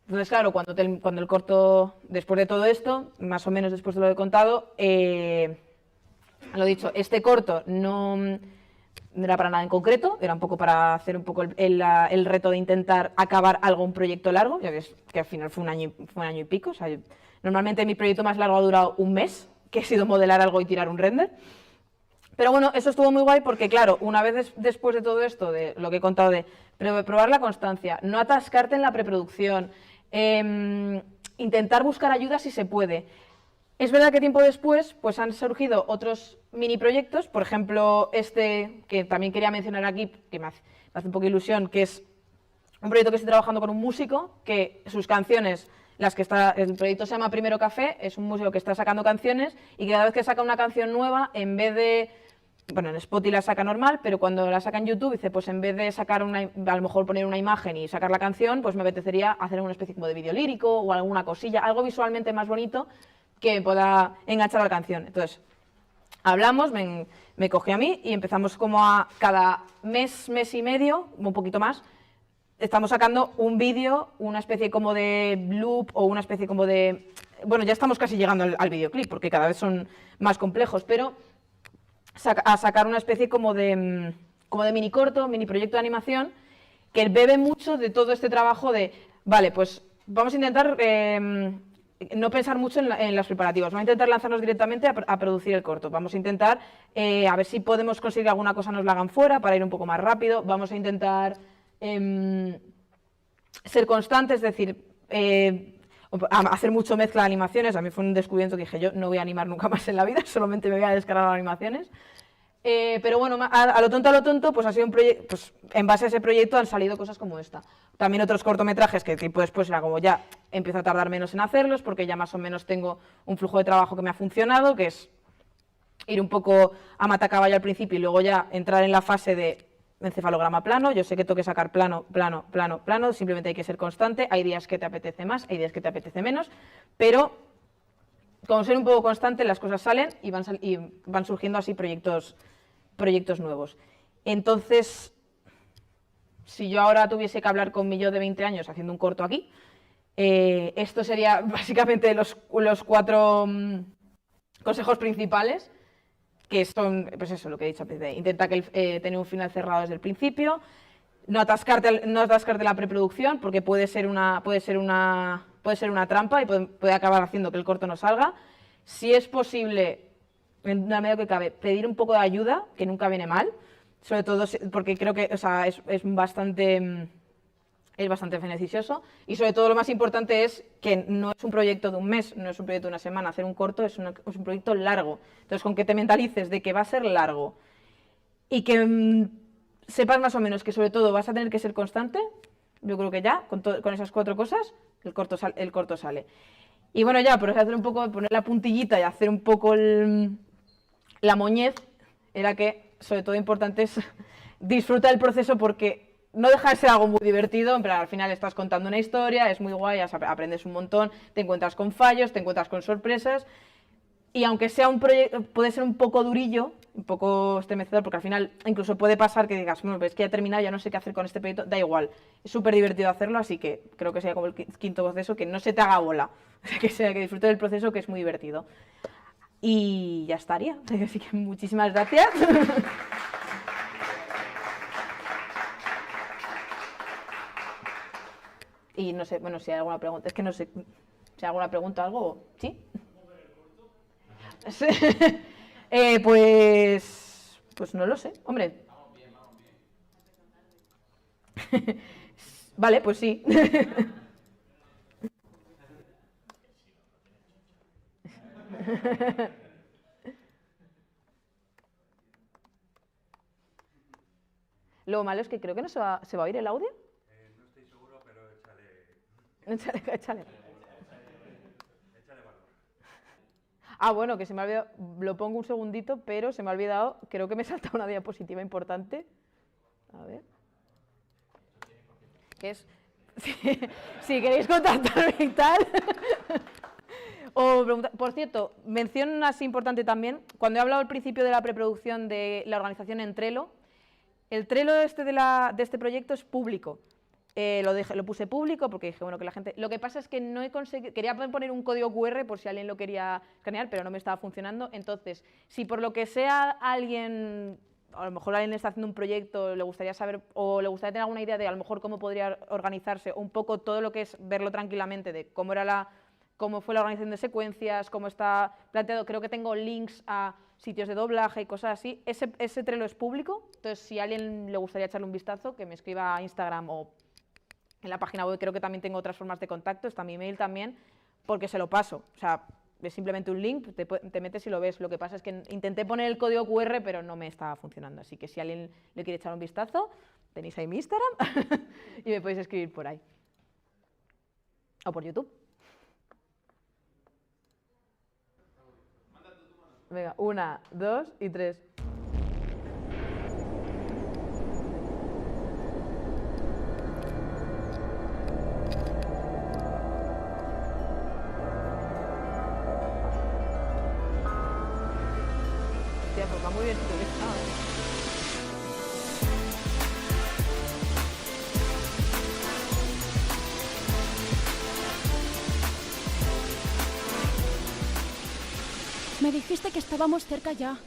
Entonces, claro, cuando el corto, después de todo esto, más o menos después de lo que he contado, lo dicho, este corto no era para nada en concreto, era un poco para hacer un poco el reto de intentar acabar un proyecto largo, ya ves que al final fue un año y pico, o sea, normalmente mi proyecto más largo ha durado un mes, que ha sido modelar algo y tirar un render. Pero bueno, eso estuvo muy guay porque, claro, una vez después de todo esto, de lo que he contado de probar la constancia, no atascarte en la preproducción, intentar buscar ayuda si se puede. Es verdad que tiempo después pues han surgido otros mini proyectos, por ejemplo, este que también quería mencionar aquí, que me hace un poco ilusión, que es un proyecto que estoy trabajando con un músico, que sus canciones, el proyecto se llama Primero Café, es un músico que está sacando canciones y que cada vez que saca una canción nueva, en vez de, bueno, en Spotify la saca normal, pero cuando la saca en YouTube, dice, pues en vez de sacar a lo mejor poner una imagen y sacar la canción, pues me apetecería hacer una especie como de vídeo lírico o alguna cosilla, algo visualmente más bonito que pueda enganchar a la canción. Entonces, hablamos, me me cogió a mí y empezamos como a cada mes, mes y medio, un poquito más, estamos sacando un vídeo, una especie como de loop o una especie como de... Bueno, ya estamos casi llegando al videoclip porque cada vez son más complejos, pero a sacar una especie como de mini corto, mini proyecto de animación que bebe mucho de todo este trabajo de, vale, pues vamos a intentar no pensar mucho en los preparativos, vamos a intentar lanzarnos directamente a producir el corto, vamos a intentar a ver si podemos conseguir que alguna cosa nos la hagan fuera para ir un poco más rápido, vamos a intentar ser constantes, es decir, hacer mucho mezcla de animaciones. A mí fue un descubrimiento que dije, yo no voy a animar nunca más en la vida, solamente me voy a descargar las animaciones. Pero bueno, a lo tonto, pues ha sido un proyecto, pues en base a ese proyecto han salido cosas como esta. También otros cortometrajes que tipo después era como ya empiezo a tardar menos en hacerlos porque ya más o menos tengo un flujo de trabajo que me ha funcionado, que es ir un poco a matacaballo al principio y luego ya entrar en la fase de encefalograma plano. Yo sé que tengo que sacar plano, plano, plano, plano, simplemente hay que ser constante. Hay días que te apetece más, hay días que te apetece menos, pero con ser un poco constante las cosas salen y van surgiendo así proyectos nuevos. Entonces, si yo ahora tuviese que hablar con mi yo de 20 años haciendo un corto aquí, esto sería básicamente los 4 consejos principales, que son, pues eso, lo que he dicho antes, intenta tener un final cerrado desde el principio, no atascarte la preproducción, porque puede ser una trampa y puede acabar haciendo que el corto no salga. Si es posible, en la medida que cabe, pedir un poco de ayuda, que nunca viene mal, sobre todo porque creo que, o sea, es bastante beneficioso, y sobre todo lo más importante es que no es un proyecto de un mes, no es un proyecto de una semana. Hacer un corto es un proyecto largo. Entonces, con que te mentalices de que va a ser largo y que sepas más o menos que sobre todo vas a tener que ser constante, yo creo que ya, con esas 4 cosas, el corto sale. Y bueno, ya, por hacer un poco, poner la puntillita y hacer un poco la moñez, era que, sobre todo importante es disfruta del proceso, porque no deja de ser algo muy divertido, pero al final estás contando una historia, es muy guay, aprendes un montón, te encuentras con fallos, te encuentras con sorpresas, y aunque sea un proyecto, puede ser un poco durillo, un poco estremecedor, porque al final incluso puede pasar que digas, bueno, es que ya he terminado, ya no sé qué hacer con este proyecto, da igual, es súper divertido hacerlo, así que creo que sería como el quinto proceso, que no se te haga bola, que disfrutes del proceso, que es muy divertido. Y ya estaría, así que muchísimas gracias. Y no sé, bueno, si hay alguna pregunta, es que no sé, si hay alguna pregunta, algo, ¿sí? Pues no lo sé, hombre. Vale, pues sí. Lo malo es que creo que no se va a oír el audio. No estoy seguro, pero Échale. échale valor. Ah, bueno, que se me ha olvidado, lo pongo un segundito, pero se me ha olvidado, creo que me salta una diapositiva importante. A ver. Que es, si queréis contactarme y tal. Por cierto, mención así importante también, cuando he hablado al principio de la preproducción de la organización en Trello, el Trello de este proyecto es público. Lo puse público porque dije, bueno, que la gente... Lo que pasa es que no he conseguido... Quería poner un código QR por si alguien lo quería escanear, pero no me estaba funcionando. Entonces, si por lo que sea alguien... A lo mejor alguien está haciendo un proyecto, le gustaría saber o le gustaría tener alguna idea de a lo mejor cómo podría organizarse un poco todo lo que es verlo tranquilamente de cómo fue la organización de secuencias, cómo está planteado. Creo que tengo links a sitios de doblaje y cosas así. Ese Trello es público, entonces si a alguien le gustaría echarle un vistazo, que me escriba a Instagram o en la página web. Creo que también tengo otras formas de contacto, está mi email también, porque se lo paso. O sea, es simplemente un link, te metes y lo ves. Lo que pasa es que intenté poner el código QR, pero no me estaba funcionando. Así que si alguien le quiere echar un vistazo, tenéis ahí mi Instagram y me podéis escribir por ahí. O por YouTube. Venga, 1, 2 y 3. Hostia, pues va muy bien si te ves. Me dijiste que estábamos cerca ya.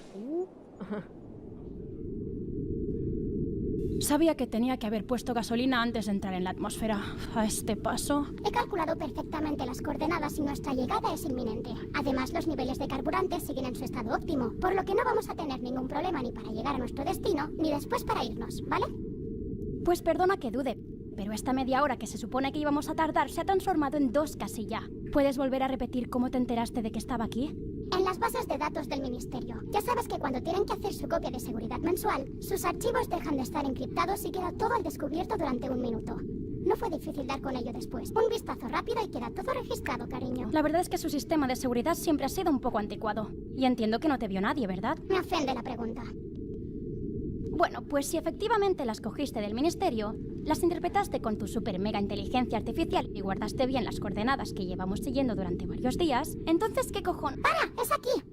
Sabía que tenía que haber puesto gasolina antes de entrar en la atmósfera. A este paso... He calculado perfectamente las coordenadas y nuestra llegada es inminente. Además, los niveles de carburante siguen en su estado óptimo, por lo que no vamos a tener ningún problema ni para llegar a nuestro destino, ni después para irnos, ¿vale? Pues perdona que dude, pero esta media hora que se supone que íbamos a tardar se ha transformado en 2 casi ya. ¿Puedes volver a repetir cómo te enteraste de que estaba aquí? En las bases de datos del ministerio. Ya sabes que cuando tienen que hacer su copia de seguridad mensual, sus archivos dejan de estar encriptados y queda todo al descubierto durante 1 minuto. No fue difícil dar con ello después. Un vistazo rápido y queda todo registrado, cariño. La verdad es que su sistema de seguridad siempre ha sido un poco anticuado. Y entiendo que no te vio nadie, ¿verdad? Me ofende la pregunta. Bueno, pues si efectivamente las cogiste del ministerio, las interpretaste con tu super mega inteligencia artificial y guardaste bien las coordenadas que llevamos siguiendo durante varios días, entonces ¿qué cojón? ¡Para! ¡Es aquí!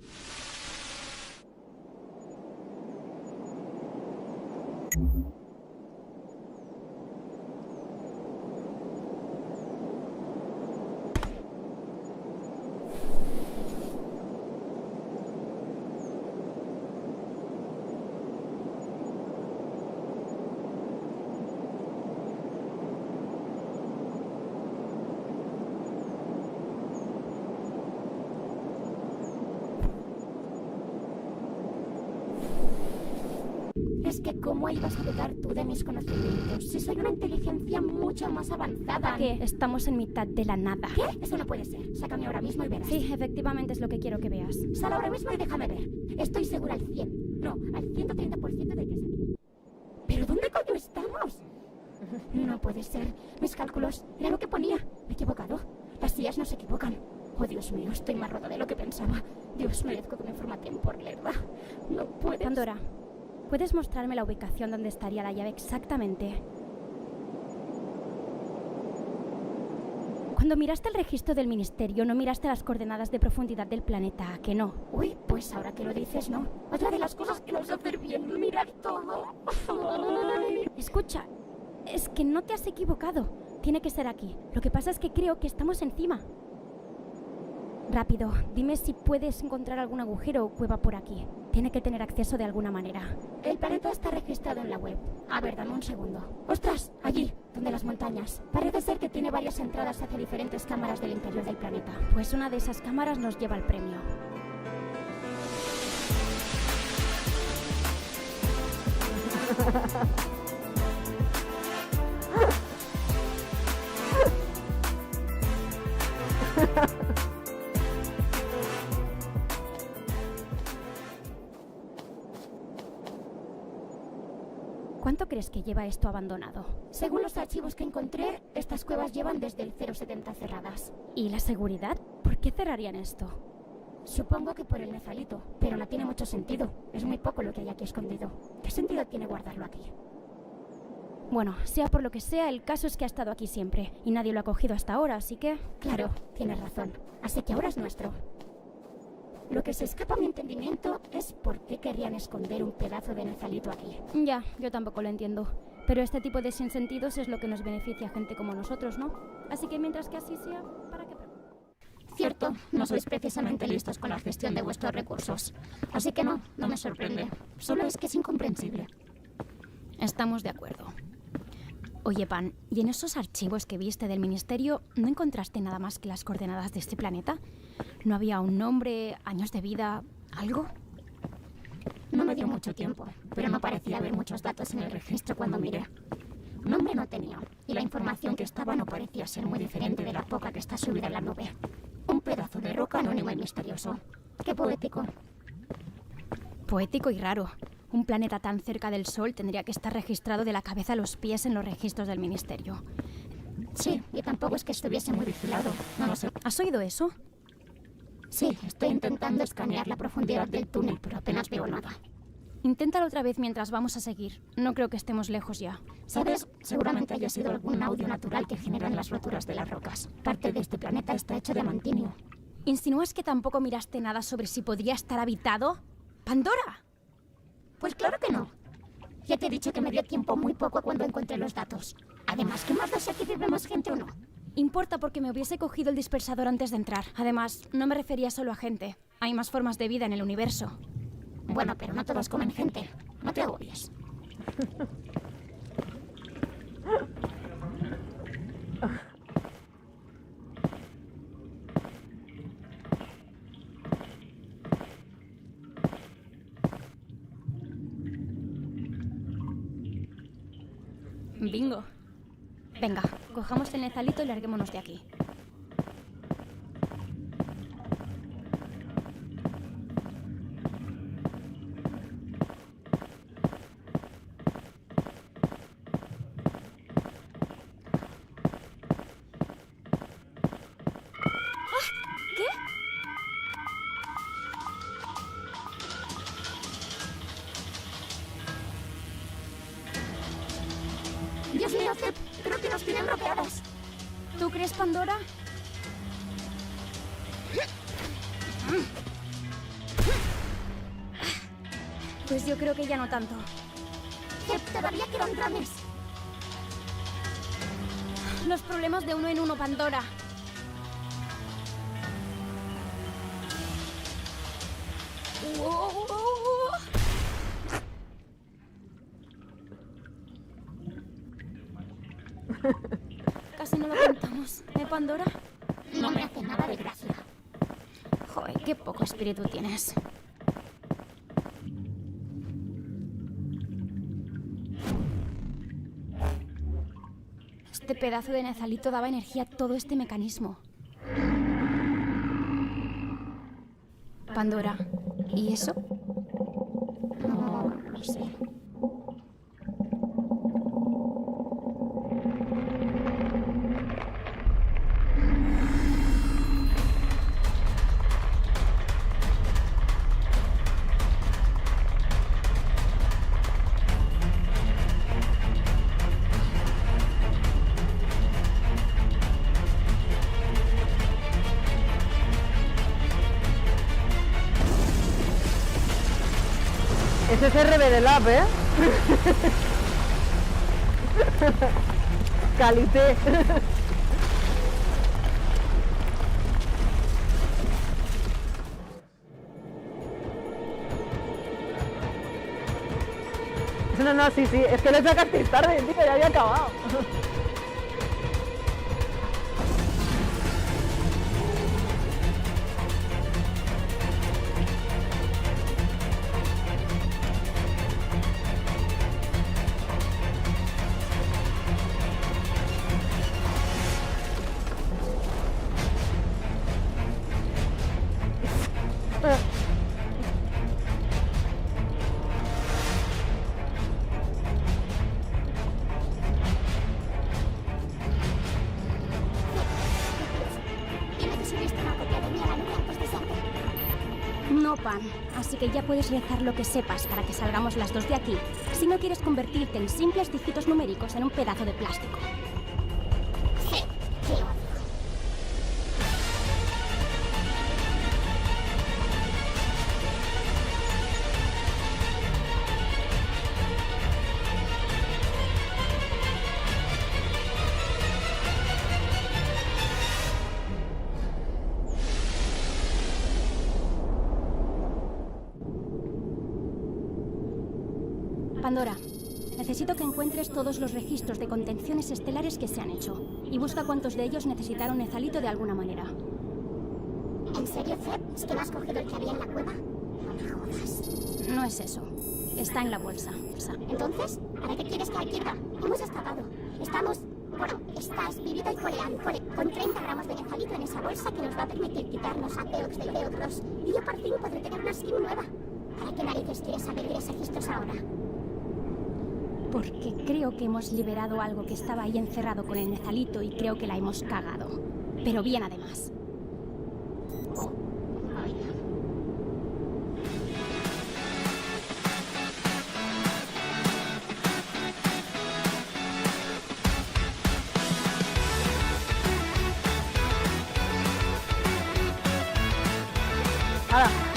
Es que ¿cómo ibas a dudar tú de mis conocimientos? Si soy una inteligencia mucho más avanzada. ¿Qué? Estamos en mitad de la nada. ¿Qué? Eso no puede ser. Sácame ahora mismo y verás. Sí, efectivamente es lo que quiero que veas. Sal ahora mismo y déjame ver. Estoy segura al 100. No, al 130% de que es aquí. ¿Pero dónde coño estamos? No puede ser. Mis cálculos. Era lo que ponía. Me he equivocado. Las sillas no se equivocan. Oh, Dios mío, estoy más rota de lo que pensaba. Dios, merezco que me formateen por lerda. No puedes. Pandora, ¿puedes mostrarme la ubicación donde estaría la llave exactamente? Cuando miraste el registro del ministerio, no miraste las coordenadas de profundidad del planeta, ¿a que no? Uy, pues ahora que lo dices, no. Otra de las cosas que no sé hacer bien, mirar todo. Escucha, es que no te has equivocado. Tiene que ser aquí. Lo que pasa es que creo que estamos encima. Rápido, dime si puedes encontrar algún agujero o cueva por aquí. Tiene que tener acceso de alguna manera. El planeta está registrado en la web. A ver, dame un segundo. ¡Ostras! Allí, donde las montañas. Parece ser que tiene varias entradas hacia diferentes cámaras del interior del planeta. Pues una de esas cámaras nos lleva al premio. ¿Cuánto crees que lleva esto abandonado? Según los archivos que encontré, estas cuevas llevan desde el 070 cerradas. ¿Y la seguridad? ¿Por qué cerrarían esto? Supongo que por el nefalito, pero no tiene mucho sentido. Es muy poco lo que hay aquí escondido. ¿Qué sentido tiene guardarlo aquí? Bueno, sea por lo que sea, el caso es que ha estado aquí siempre y nadie lo ha cogido hasta ahora, así que... Claro, tienes razón. Así que ahora es nuestro. Lo que se escapa a mi entendimiento es por qué querrían esconder un pedazo de nefalito aquí. Ya, yo tampoco lo entiendo. Pero este tipo de sinsentidos es lo que nos beneficia a gente como nosotros, ¿no? Así que mientras que así sea, ¿para qué preocupar? Cierto, no sois precisamente listos con la gestión de vuestros recursos. Así que no me sorprende. Solo es que es incomprensible. Estamos de acuerdo. Oye, Pan, ¿y en esos archivos que viste del ministerio no encontraste nada más que las coordenadas de este planeta? ¿No había un nombre, años de vida, algo? No me dio mucho tiempo, pero no parecía haber muchos datos en el registro cuando miré. Nombre no tenía, y la información que estaba no parecía ser muy diferente de la poca que está subida en la nube. Un pedazo de roca anónimo y misterioso. ¡Qué poético! Poético y raro. Un planeta tan cerca del Sol tendría que estar registrado de la cabeza a los pies en los registros del ministerio. Sí, y tampoco es que estuviese muy vigilado. No lo sé. ¿Has oído eso? Sí, estoy intentando escanear la profundidad del túnel, pero apenas veo nada. Inténtalo otra vez mientras vamos a seguir. No creo que estemos lejos ya. ¿Sabes? Seguramente haya sido algún audio natural que generan las roturas de las rocas. Parte de este planeta está hecho de amantinio. ¿Insinúas que tampoco miraste nada sobre si podría estar habitado? ¡Pandora! Pues claro que no. Ya te he dicho que me dio tiempo muy poco cuando encontré los datos. Además, ¿qué más da si aquí vivemos gente o no? Importa porque me hubiese cogido el dispersador antes de entrar. Además, no me refería solo a gente. Hay más formas de vida en el universo. Bueno, pero no todos comen gente. No te agobies. Bingo. Venga, cojamos el nezalito y larguémonos de aquí. ¿Qué? Dios mío, Zep, creo que nos tienen bloqueadas. ¿Tú crees, Pandora? Pues yo creo que ya no tanto. Zep, todavía quedan drones. Los problemas de uno en uno, Pandora. Casi no lo contamos, ¿eh, Pandora? No me hace nada de gracia. Joder, qué poco espíritu tienes. Este pedazo de nezalito daba energía a todo este mecanismo. Pandora, ¿y eso? No lo sé. Ese es RB del app, ¿eh? Calité. No, sí, es que lo sacasteis tarde, tío, ya había acabado. Tiene que subirte una copia de mí a la nube antes de salir. No, Pan. Así que ya puedes rezar lo que sepas para que salgamos las dos de aquí. Si no quieres convertirte en simples dígitos numéricos en un pedazo de plástico. Sí, qué odio. Pandora, necesito que encuentres todos los registros de contenciones estelares que se han hecho. Y busca cuántos de ellos necesitaron nezalito de alguna manera. ¿En serio, Zep? ¿Es que no has cogido el que había en la cueva? No me jodas. No es eso. Está en la bolsa. Entonces, ¿para qué quieres quedar quieta? Hemos escapado. Estamos... Bueno, estás vivida y coreal, con 30 gramos de nezalito en esa bolsa que nos va a permitir quitarnos a Theox de Theodros. Y yo por fin podré tener una skin nueva. ¿Para qué narices quieres saber de esos registros ahora? Porque creo que hemos liberado algo que estaba ahí encerrado con el nezalito y creo que la hemos cagado. Pero bien además. ¡Hala!